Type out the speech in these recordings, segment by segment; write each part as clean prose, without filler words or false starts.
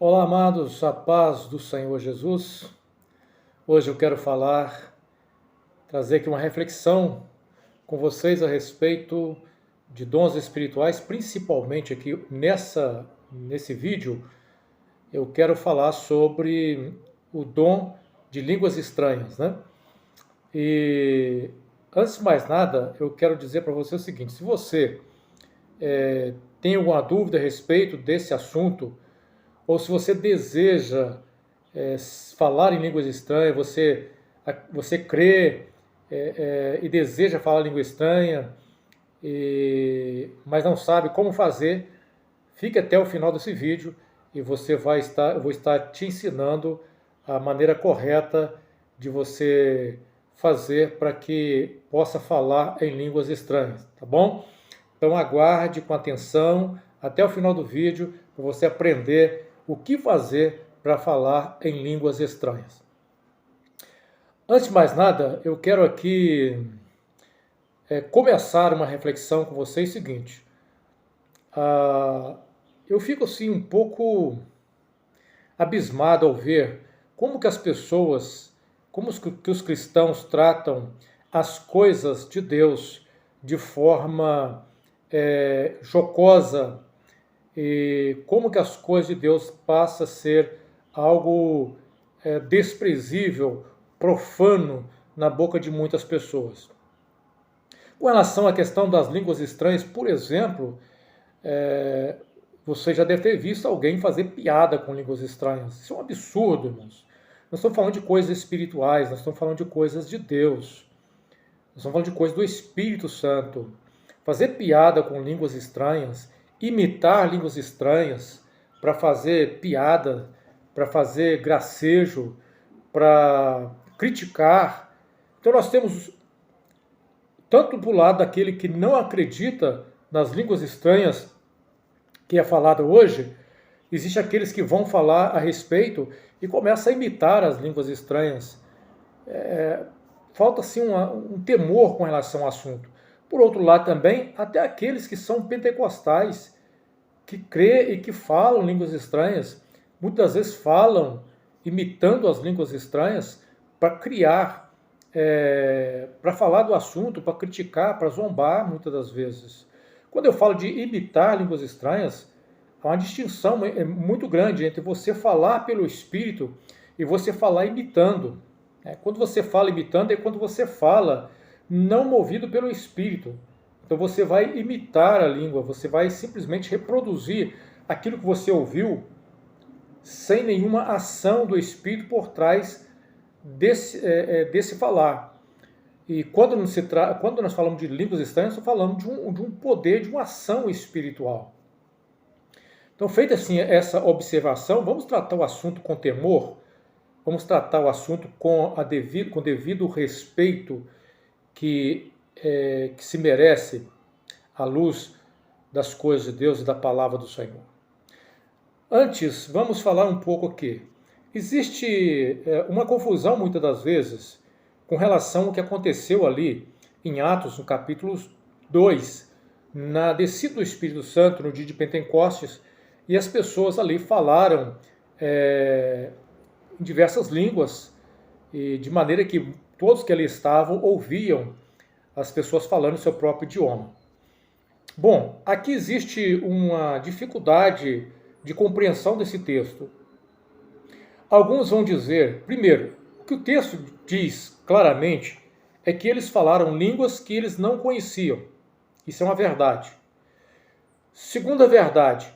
Olá, amados, a paz do Senhor Jesus. Hoje eu quero trazer aqui uma reflexão com vocês a respeito de dons espirituais, principalmente aqui nesse vídeo, eu quero falar sobre o dom de línguas estranhas, né? E antes de mais nada, eu quero dizer para você o seguinte: se você tem alguma dúvida a respeito desse assunto, ou se você deseja falar em línguas estranhas, você crê e deseja falar língua estranha, mas não sabe como fazer, fique até o final desse vídeo e eu vou estar te ensinando a maneira correta de você fazer para que possa falar em línguas estranhas, tá bom? Então aguarde com atenção até o final do vídeo para você aprender o que fazer para falar em línguas estranhas. Antes de mais nada, eu quero aqui começar uma reflexão com vocês seguinte. Eu fico assim um pouco abismado ao ver como que as pessoas, que os cristãos tratam as coisas de Deus de forma jocosa, e como que as coisas de Deus passam a ser algo desprezível, profano na boca de muitas pessoas. Com relação à questão das línguas estranhas, por exemplo, você já deve ter visto alguém fazer piada com línguas estranhas. Isso é um absurdo, irmãos. Nós estamos falando de coisas espirituais, nós estamos falando de coisas de Deus. Nós estamos falando de coisas do Espírito Santo. Fazer piada com línguas estranhas, imitar línguas estranhas para fazer piada, para fazer gracejo, para criticar. Então nós temos, tanto do lado daquele que não acredita nas línguas estranhas que é falada hoje, existe aqueles que vão falar a respeito e começam a imitar as línguas estranhas. Falta assim um temor com relação ao assunto. Por outro lado também, até aqueles que são pentecostais, que crê e que falam línguas estranhas, muitas vezes falam imitando as línguas estranhas para criar, para falar do assunto, para criticar, para zombar, muitas das vezes. Quando eu falo de imitar línguas estranhas, há uma distinção muito grande entre você falar pelo Espírito e você falar imitando. Quando você fala imitando é quando você fala não movido pelo Espírito. Então você vai imitar a língua, você vai simplesmente reproduzir aquilo que você ouviu sem nenhuma ação do Espírito por trás desse falar. E quando nós falamos de línguas estranhas, nós falamos de um poder, de uma ação espiritual. Então, feita assim essa observação, vamos tratar o assunto com temor, vamos tratar o assunto com devido respeito que se merece à luz das coisas de Deus e da palavra do Senhor. Antes, vamos falar um pouco aqui. Existe uma confusão, muitas das vezes, com relação ao que aconteceu ali em Atos, no capítulo 2, na descida do Espírito Santo, no dia de Pentecostes, e as pessoas ali falaram em diversas línguas, e de maneira que todos que ali estavam ouviam as pessoas falando o seu próprio idioma. Bom, aqui existe uma dificuldade de compreensão desse texto. Alguns vão dizer, primeiro, o que o texto diz claramente é que eles falaram línguas que eles não conheciam. Isso é uma verdade. Segunda verdade,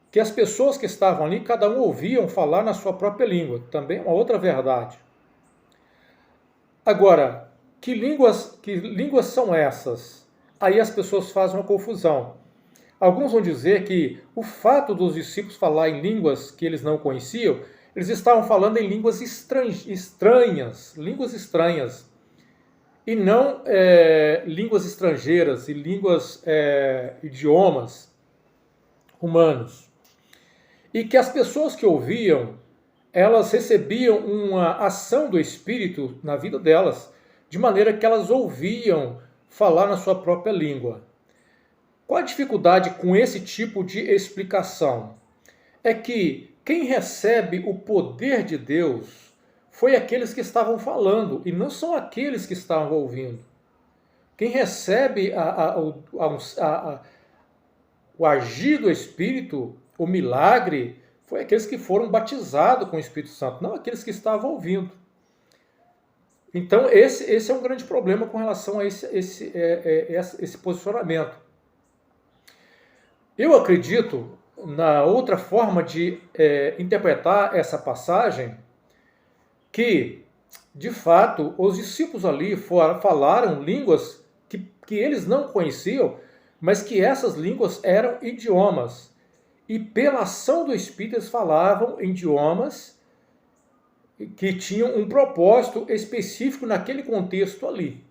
que as pessoas que estavam ali, cada um ouviam falar na sua própria língua. Também é uma outra verdade. Agora, que línguas são essas? Aí as pessoas fazem uma confusão. Alguns vão dizer que o fato dos discípulos falar em línguas que eles não conheciam, eles estavam falando em línguas línguas estranhas, e não línguas estrangeiras e idiomas humanos. E que as pessoas que ouviam, elas recebiam uma ação do Espírito na vida delas, de maneira que elas ouviam falar na sua própria língua. Qual a dificuldade com esse tipo de explicação? É que quem recebe o poder de Deus foi aqueles que estavam falando, e não são aqueles que estavam ouvindo. Quem recebe o agir do Espírito, o milagre, foi aqueles que foram batizados com o Espírito Santo, não aqueles que estavam ouvindo. Então, esse é um grande problema com relação a esse posicionamento. Eu acredito na outra forma de interpretar essa passagem, que, de fato, os discípulos ali falaram línguas que eles não conheciam, mas que essas línguas eram idiomas. E pela ação do Espírito eles falavam em idiomas que tinham um propósito específico naquele contexto ali.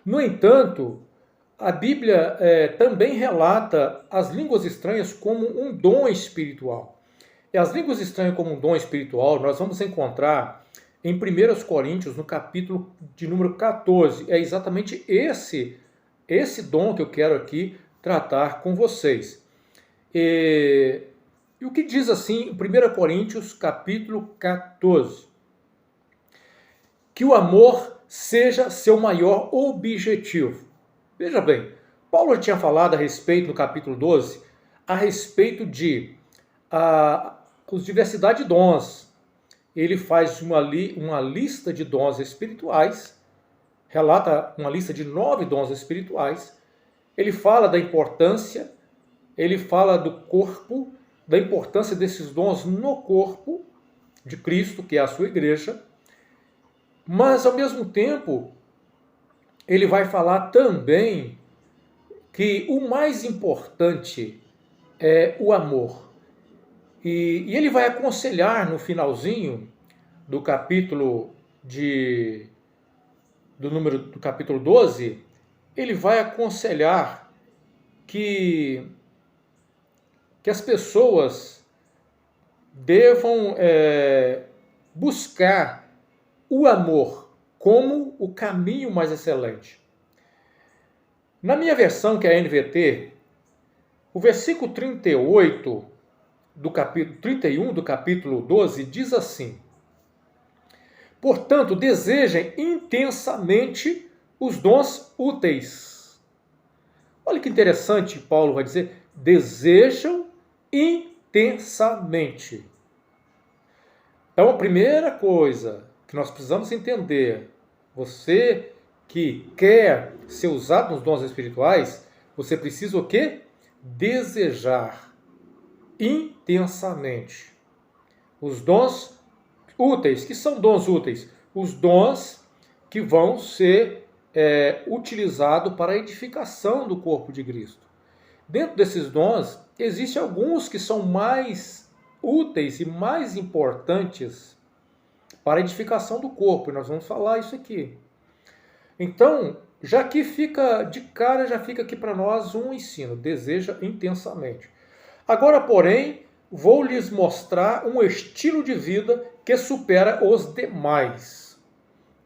No entanto, a Bíblia também relata as línguas estranhas como um dom espiritual. E as línguas estranhas como um dom espiritual nós vamos encontrar em 1 Coríntios, no capítulo de número 14. É exatamente esse dom que eu quero aqui tratar com vocês. E o que diz assim em 1 Coríntios, capítulo 14? Que o amor seja seu maior objetivo. Veja bem, Paulo tinha falado a respeito, no capítulo 12, a respeito de diversidade de dons. Ele faz uma lista de dons espirituais, relata uma lista de 9 dons espirituais. Ele fala da importância, ele fala do corpo, da importância desses dons no corpo de Cristo, que é a sua igreja. Mas, ao mesmo tempo, ele vai falar também que o mais importante é o amor. E ele vai aconselhar no finalzinho do capítulo do capítulo 12, ele vai aconselhar que as pessoas devam buscar o amor como o caminho mais excelente. Na minha versão, que é a NVT, o versículo 31 do capítulo 12 diz assim: portanto, desejem intensamente os dons úteis. Olha que interessante, Paulo vai dizer, desejam intensamente. Então, a primeira coisa que nós precisamos entender, você que quer ser usado nos dons espirituais, você precisa o quê? Desejar intensamente os dons úteis. Que são dons úteis? Os dons que vão ser utilizados para a edificação do corpo de Cristo. Dentro desses dons, existem alguns que são mais úteis e mais importantes para a edificação do corpo, e nós vamos falar isso aqui. Então, já que fica de cara, já fica aqui para nós um ensino, deseja intensamente. Agora, porém, vou lhes mostrar um estilo de vida que supera os demais.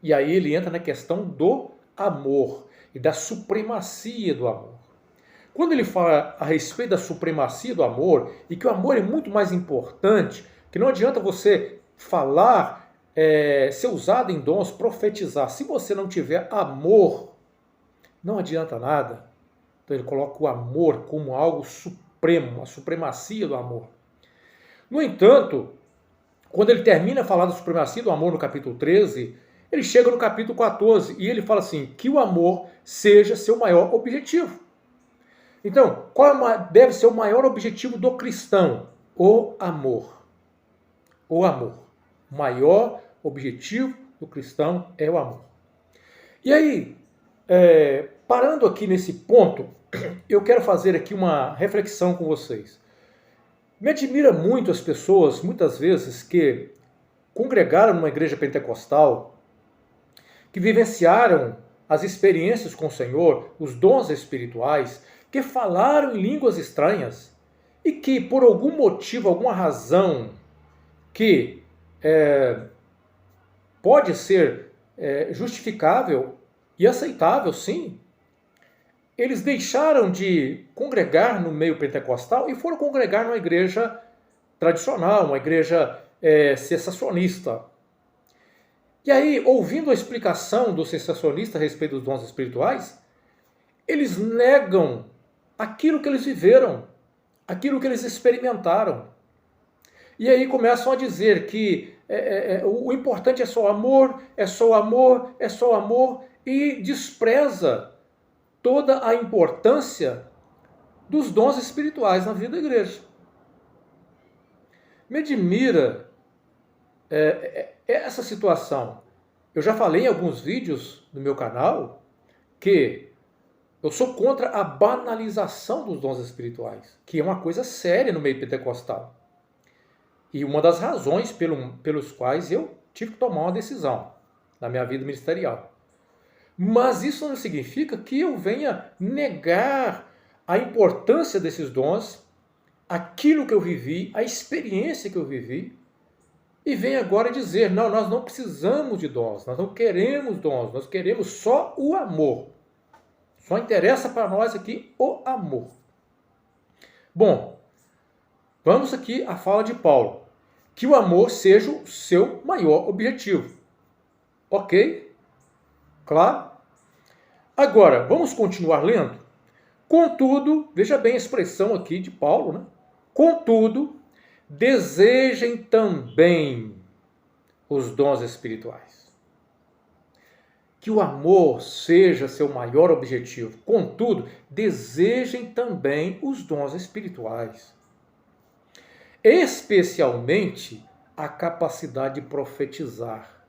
E aí ele entra na questão do amor e da supremacia do amor. Quando ele fala a respeito da supremacia do amor, e que o amor é muito mais importante, que não adianta você falar, ser usado em dons, profetizar. Se você não tiver amor, não adianta nada. Então ele coloca o amor como algo supremo, a supremacia do amor. No entanto, quando ele termina a falar da supremacia do amor no capítulo 13, ele chega no capítulo 14 e ele fala assim, que o amor seja seu maior objetivo. Então, qual deve ser o maior objetivo do cristão? O amor. O amor. O maior objetivo do cristão é o amor. E aí, parando aqui nesse ponto, eu quero fazer aqui uma reflexão com vocês. Me admira muito as pessoas, muitas vezes, que congregaram numa igreja pentecostal, que vivenciaram as experiências com o Senhor, os dons espirituais, que falaram em línguas estranhas e que, por algum motivo, alguma razão que pode ser justificável e aceitável, sim, eles deixaram de congregar no meio pentecostal e foram congregar numa igreja tradicional, uma igreja cessacionista. E aí, ouvindo a explicação do cessacionista a respeito dos dons espirituais, eles negam aquilo que eles viveram, aquilo que eles experimentaram. E aí começam a dizer que o importante é só o amor, é só o amor, é só o amor, e despreza toda a importância dos dons espirituais na vida da igreja. Me admira essa situação. Eu já falei em alguns vídeos no meu canal que eu sou contra a banalização dos dons espirituais, que é uma coisa séria no meio pentecostal. E uma das razões pelos quais eu tive que tomar uma decisão na minha vida ministerial. Mas isso não significa que eu venha negar a importância desses dons, aquilo que eu vivi, a experiência que eu vivi, e venha agora dizer, não, nós não precisamos de dons, nós não queremos dons, nós queremos só o amor. Só interessa para nós aqui o amor. Bom, vamos aqui à fala de Paulo. Que o amor seja o seu maior objetivo. Ok? Claro? Agora, vamos continuar lendo? Contudo, veja bem a expressão aqui de Paulo, né? Contudo, desejem também os dons espirituais. Que o amor seja seu maior objetivo. Contudo, desejem também os dons espirituais. Especialmente a capacidade de profetizar,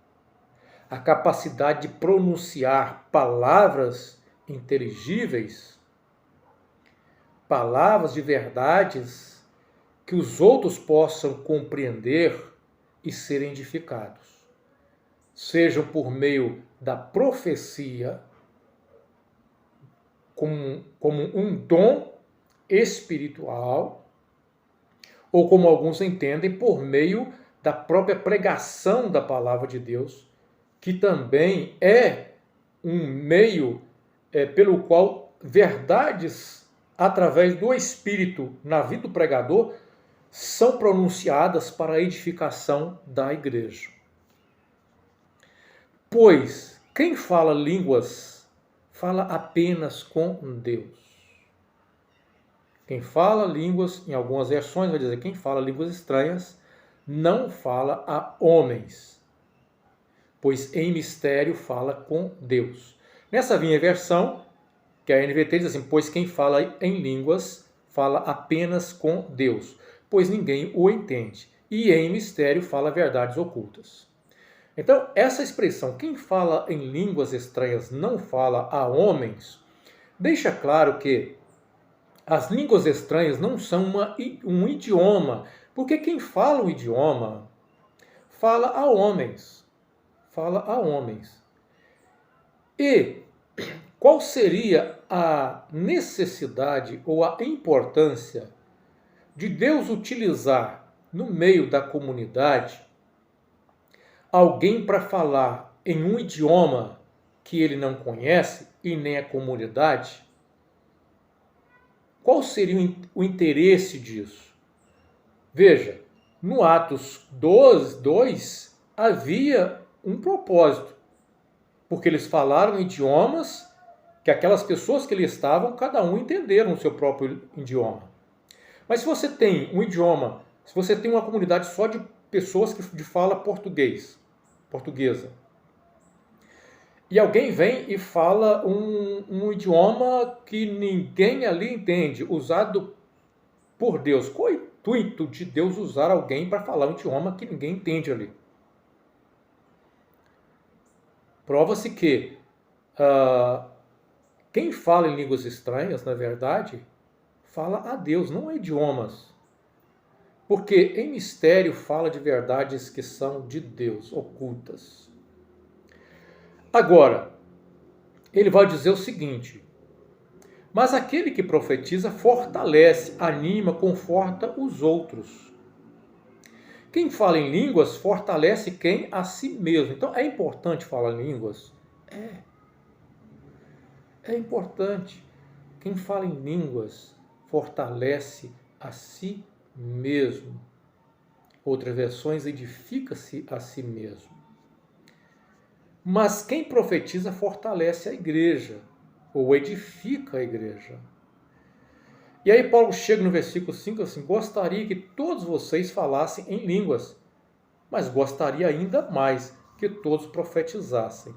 a capacidade de pronunciar palavras inteligíveis, palavras de verdades que os outros possam compreender e serem edificados. Sejam por meio da profecia, como um dom espiritual, ou como alguns entendem, por meio da própria pregação da palavra de Deus, que também é um meio pelo qual verdades, através do Espírito, na vida do pregador, são pronunciadas para a edificação da igreja. Pois quem fala línguas, fala apenas com Deus. Quem fala línguas, em algumas versões vai dizer, quem fala línguas estranhas, não fala a homens, pois em mistério fala com Deus. Nessa minha versão, que a NVT diz assim, pois quem fala em línguas, fala apenas com Deus, pois ninguém o entende, e em mistério fala verdades ocultas. Então, essa expressão, quem fala em línguas estranhas não fala a homens, deixa claro que as línguas estranhas não são um idioma, porque quem fala um idioma fala a homens. Fala a homens. E qual seria a necessidade ou a importância de Deus utilizar no meio da comunidade alguém para falar em um idioma que ele não conhece e nem a comunidade? Qual seria o interesse disso? Veja, no Atos 2 havia um propósito, porque eles falaram idiomas que aquelas pessoas que ali estavam, cada um entenderam o seu próprio idioma. Mas se você tem um idioma, se você tem uma comunidade só de pessoas que falam portuguesa, e alguém vem e fala um idioma que ninguém ali entende, usado por Deus. Qual é o intuito de Deus usar alguém para falar um idioma que ninguém entende ali? Prova-se que quem fala em línguas estranhas, na verdade, fala a Deus, não a idiomas. Porque em mistério fala de verdades que são de Deus, ocultas. Agora, ele vai dizer o seguinte, mas aquele que profetiza fortalece, anima, conforta os outros. Quem fala em línguas fortalece quem? A si mesmo. Então é importante falar línguas? É importante. Quem fala em línguas fortalece a si mesmo. Outras versões, edifica-se a si mesmo. Mas quem profetiza fortalece a igreja, ou edifica a igreja. E aí Paulo chega no versículo 5 assim: gostaria que todos vocês falassem em línguas, mas gostaria ainda mais que todos profetizassem,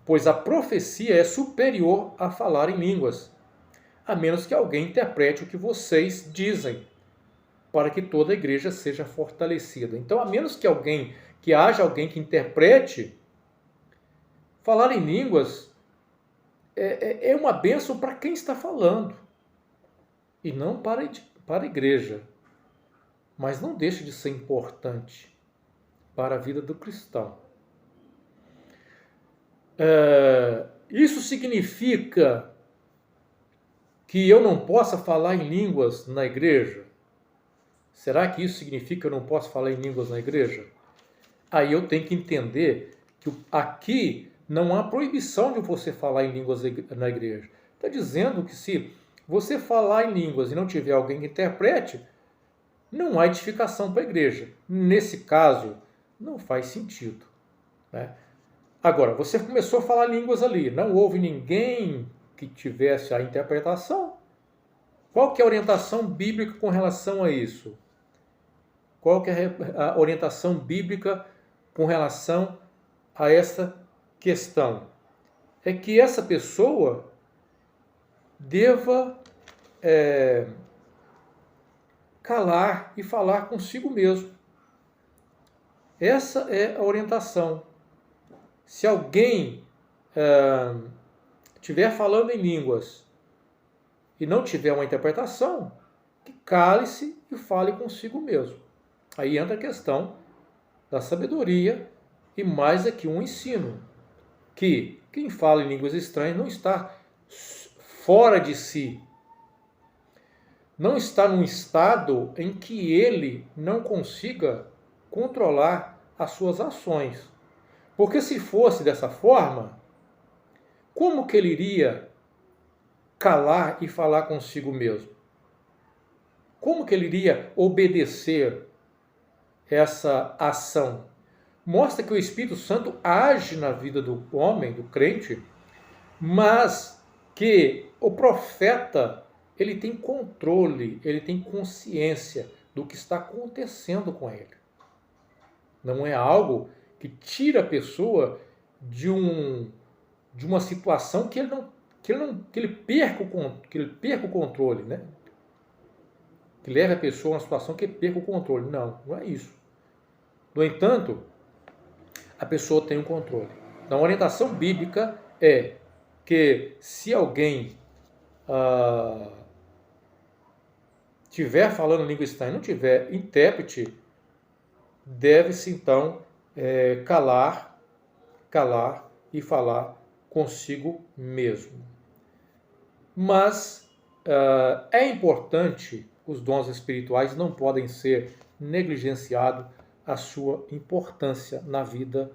pois a profecia é superior a falar em línguas, a menos que alguém interprete o que vocês dizem, para que toda a igreja seja fortalecida. Então, a menos que haja alguém que interprete, falar em línguas é uma bênção para quem está falando, e não para a igreja. Mas não deixa de ser importante para a vida do cristão. Isso significa que eu não possa falar em línguas na igreja? Será que isso significa que eu não posso falar em línguas na igreja? Aí eu tenho que entender que aqui não há proibição de você falar em línguas na igreja. Está dizendo que se você falar em línguas e não tiver alguém que interprete, não há edificação para a igreja. Nesse caso, não faz sentido, né? Agora, você começou a falar línguas ali, não houve ninguém que tivesse a interpretação. Qual que é a orientação bíblica com relação a isso? Qual que é a orientação bíblica com relação a essa questão? É que essa pessoa deva calar e falar consigo mesmo. Essa é a orientação. Se alguém estiver falando em línguas e não tiver uma interpretação, que cale-se e fale consigo mesmo. Aí entra a questão da sabedoria e mais aqui um ensino, que quem fala em línguas estranhas não está fora de si, não está num estado em que ele não consiga controlar as suas ações. Porque se fosse dessa forma, como que ele iria calar e falar consigo mesmo? Como que ele iria obedecer essa ação? Mostra que o Espírito Santo age na vida do homem, do crente, mas que o profeta, ele tem controle, ele tem consciência do que está acontecendo com ele. Não é algo que tira a pessoa de uma situação que ele perca o controle, né? Que leve a pessoa a uma situação que ele perca o controle. Não, não é isso. No entanto, a pessoa tem o controle. Então, a orientação bíblica é que se alguém estiver falando língua estranha e não tiver intérprete, deve-se então calar e falar consigo mesmo. Mas é importante, os dons espirituais não podem ser negligenciados, a sua importância na vida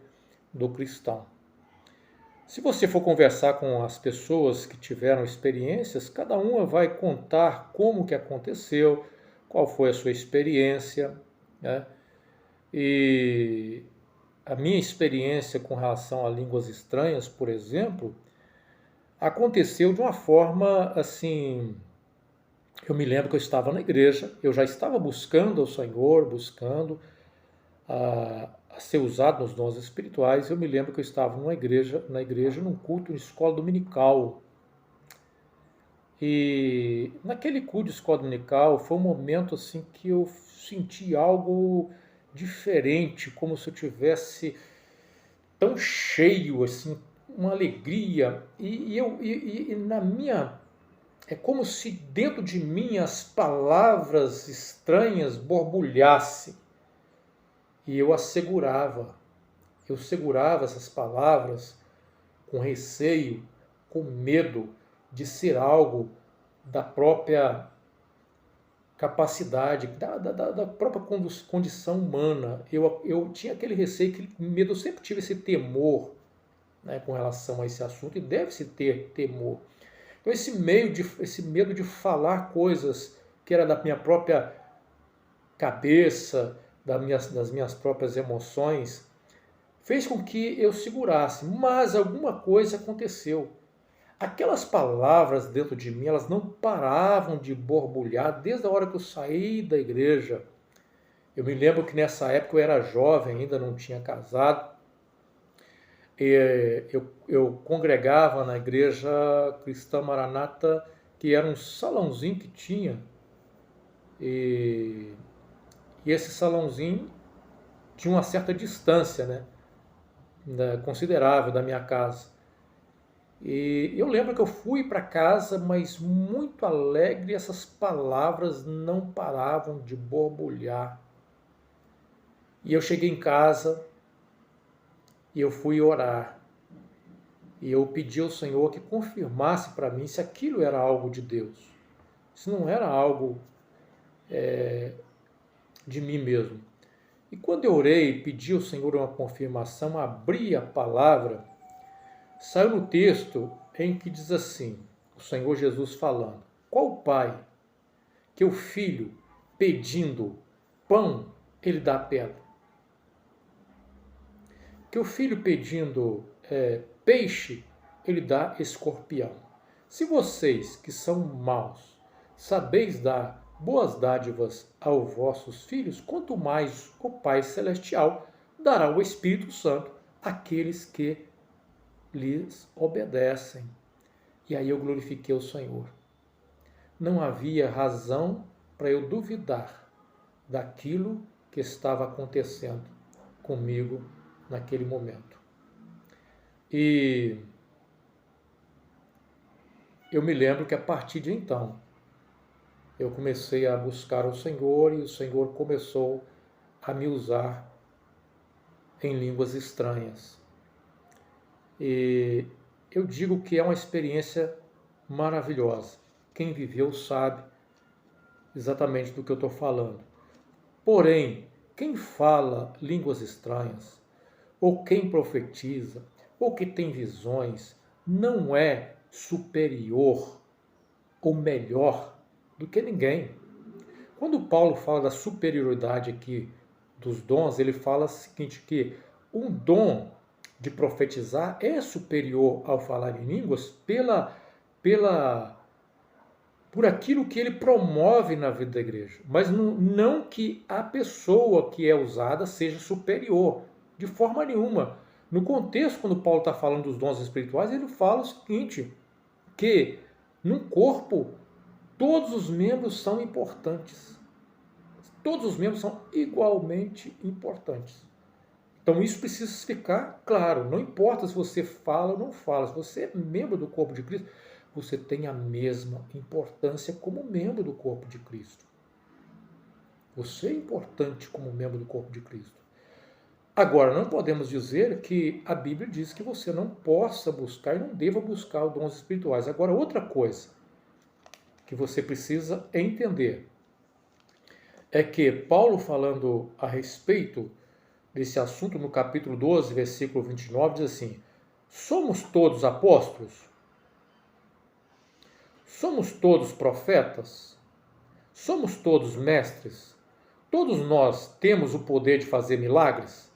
do cristão. Se você for conversar com as pessoas que tiveram experiências, cada uma vai contar como que aconteceu, qual foi a sua experiência, né? E a minha experiência com relação a línguas estranhas, por exemplo, aconteceu de uma forma assim. Eu me lembro que eu estava na igreja, eu já estava buscando ao Senhor, buscando a ser usado nos dons espirituais. Eu me lembro que eu estava na igreja, num culto, em escola dominical. E naquele culto de escola dominical foi um momento assim que eu senti algo diferente, como se eu tivesse tão cheio, assim, uma alegria. E na minha... É como se dentro de mim as palavras estranhas borbulhassem. E eu segurava essas palavras com receio, com medo de ser algo da própria capacidade, da própria condição humana. Eu tinha aquele receio, aquele medo, eu sempre tive esse temor, né, com relação a esse assunto, e deve-se ter temor. Então esse medo de falar coisas que era da minha própria cabeça, das minhas próprias emoções, fez com que eu segurasse, mas alguma coisa aconteceu. Aquelas palavras dentro de mim, elas não paravam de borbulhar desde a hora que eu saí da igreja. Eu me lembro que nessa época eu era jovem, ainda não tinha casado. Eu congregava na igreja cristã Maranata, que era um salãozinho que tinha. E esse salãozinho tinha uma certa distância, considerável da minha casa. E eu lembro que eu fui para casa, mas muito alegre, essas palavras não paravam de borbulhar. E eu cheguei em casa e eu fui orar. E eu pedi ao Senhor que confirmasse para mim se aquilo era algo de Deus. Se não era algo de mim mesmo. E quando eu orei, pedi ao Senhor uma confirmação, abri a palavra, saiu no texto em que diz assim, o Senhor Jesus falando: qual pai que o filho pedindo pão, ele dá pedra? Que o filho pedindo peixe, ele dá escorpião. Se vocês que são maus sabeis dar boas dádivas aos vossos filhos, quanto mais o Pai Celestial dará o Espírito Santo àqueles que lhes obedecem. E aí eu glorifiquei o Senhor. Não havia razão para eu duvidar daquilo que estava acontecendo comigo naquele momento. E eu me lembro que a partir de então, eu comecei a buscar o Senhor e o Senhor começou a me usar em línguas estranhas. E eu digo que é uma experiência maravilhosa. Quem viveu sabe exatamente do que eu estou falando. Porém, quem fala línguas estranhas, ou quem profetiza, ou que tem visões, não é superior ou melhor do que ninguém. Quando Paulo fala da superioridade aqui dos dons, ele fala o seguinte, que um dom de profetizar é superior ao falar em línguas por aquilo que ele promove na vida da igreja. Mas não que a pessoa que é usada seja superior, de forma nenhuma. No contexto, quando Paulo está falando dos dons espirituais, ele fala o seguinte, que num corpo todos os membros são importantes. Todos os membros são igualmente importantes. Então isso precisa ficar claro. Não importa se você fala ou não fala. Se você é membro do corpo de Cristo, você tem a mesma importância como membro do corpo de Cristo. Você é importante como membro do corpo de Cristo. Agora, não podemos dizer que a Bíblia diz que você não possa buscar e não deva buscar os dons espirituais. Agora, outra coisa que você precisa entender é que Paulo, falando a respeito desse assunto no capítulo 12, versículo 29, diz assim: somos todos apóstolos? Somos todos profetas? Somos todos mestres? Todos nós temos o poder de fazer milagres?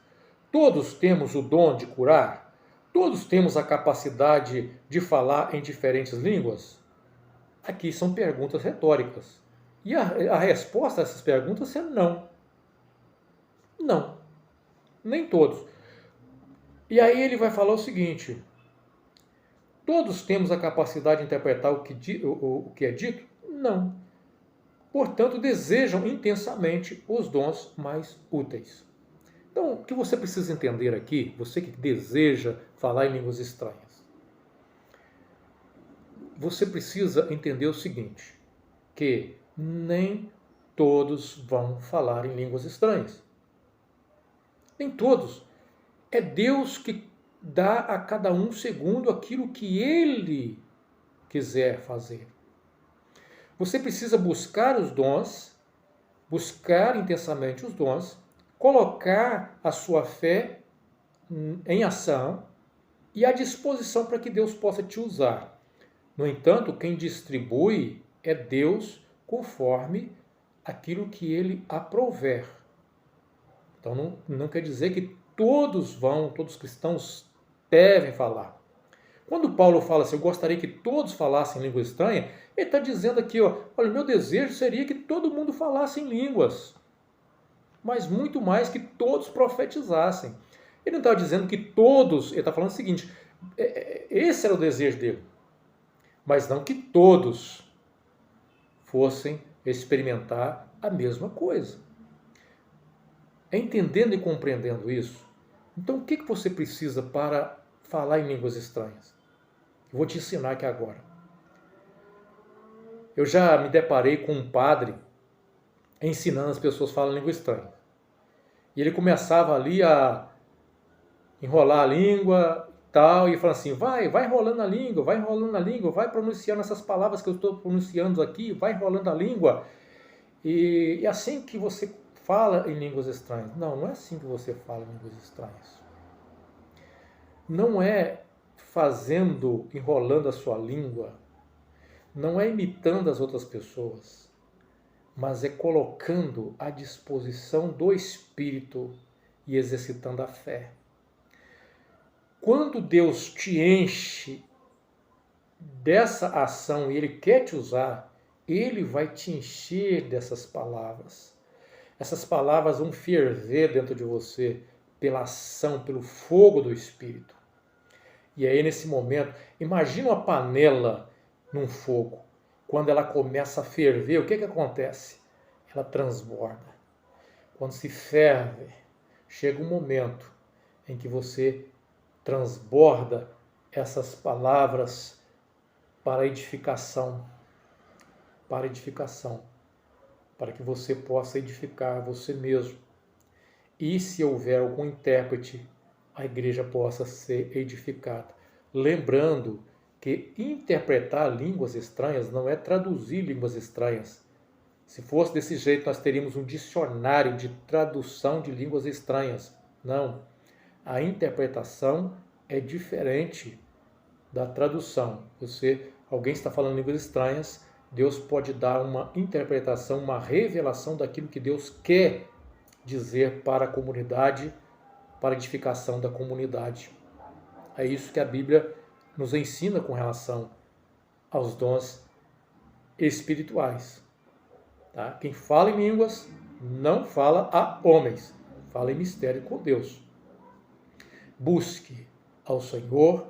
Todos temos o dom de curar? Todos temos a capacidade de falar em diferentes línguas? Aqui são perguntas retóricas. E a resposta a essas perguntas é não. Não. Nem todos. E aí ele vai falar o seguinte: todos temos a capacidade de interpretar o que é dito? Não. Portanto, desejam intensamente os dons mais úteis. Então, o que você precisa entender aqui, você que deseja falar em línguas estranhas, você precisa entender o seguinte, que nem todos vão falar em línguas estranhas. Nem todos. É Deus que dá a cada um segundo aquilo que Ele quiser fazer. Você precisa buscar os dons, buscar intensamente os dons, colocar a sua fé em ação e à disposição para que Deus possa te usar. No entanto, quem distribui é Deus conforme aquilo que Ele aprouver. Então não quer dizer que todos os cristãos devem falar. Quando Paulo fala assim, eu gostaria que todos falassem língua estranha, ele está dizendo aqui, ó, olha, o meu desejo seria que todo mundo falasse em línguas, mas muito mais que todos profetizassem. Ele não está dizendo que todos, ele está falando o seguinte, esse era o desejo dele, mas não que todos fossem experimentar a mesma coisa. Entendendo e compreendendo isso, então o que você precisa para falar em línguas estranhas? Eu vou te ensinar aqui agora. Eu já me deparei com um padre ensinando as pessoas a falar língua estranha. E ele começava ali a enrolar a língua e tal, e falando assim, vai enrolando a língua, vai pronunciando essas palavras que eu estou pronunciando aqui, vai enrolando a língua. E assim que você fala em línguas estranhas. Não é assim que você fala em línguas estranhas. Não é enrolando a sua língua, não é imitando as outras pessoas, mas é colocando à disposição do Espírito e exercitando a fé. Quando Deus te enche dessa ação e Ele quer te usar, Ele vai te encher dessas palavras. Essas palavras vão ferver dentro de você pela ação, pelo fogo do Espírito. E aí, nesse momento, imagina uma panela num fogo. Quando ela começa a ferver, o que acontece? Ela transborda. Quando se ferve, chega um momento em que você transborda essas palavras para edificação, para que você possa edificar você mesmo. E se houver algum intérprete, a igreja possa ser edificada. Lembrando que interpretar línguas estranhas não é traduzir línguas estranhas. Se fosse desse jeito, nós teríamos um dicionário de tradução de línguas estranhas. Não. A interpretação é diferente da tradução. Alguém está falando línguas estranhas, Deus pode dar uma interpretação, uma revelação daquilo que Deus quer dizer para a comunidade, para a edificação da comunidade. É isso que a Bíblia nos ensina com relação aos dons espirituais. Tá? Quem fala em línguas não fala a homens, fala em mistério com Deus. Busque ao Senhor,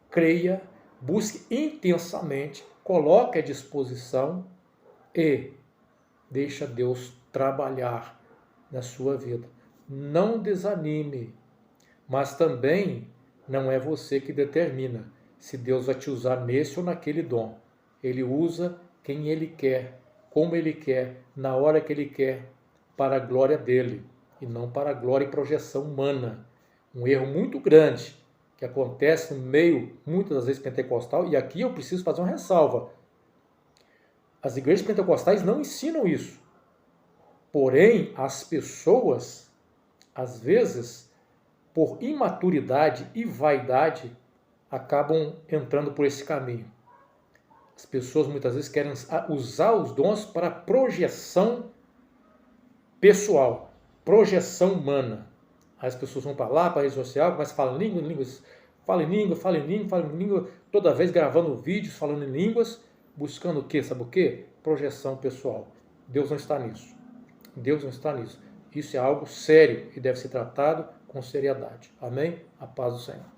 creia, busque intensamente, coloque à disposição e deixa Deus trabalhar na sua vida. Não desanime, mas também não é você que determina se Deus vai te usar nesse ou naquele dom. Ele usa quem Ele quer, como Ele quer, na hora que Ele quer, para a glória dEle, e não para a glória e projeção humana. Um erro muito grande que acontece no meio, muitas das vezes, pentecostal, e aqui eu preciso fazer uma ressalva. As igrejas pentecostais não ensinam isso. Porém, as pessoas, às vezes, por imaturidade e vaidade, acabam entrando por esse caminho. As pessoas muitas vezes querem usar os dons para projeção pessoal, projeção humana. Aí as pessoas vão para lá, para a rede social, começam a falar línguas, fala em língua, toda vez gravando vídeos, falando em línguas, buscando o quê? Sabe o quê? Projeção pessoal. Deus não está nisso. Deus não está nisso. Isso é algo sério e deve ser tratado com seriedade. Amém? A paz do Senhor.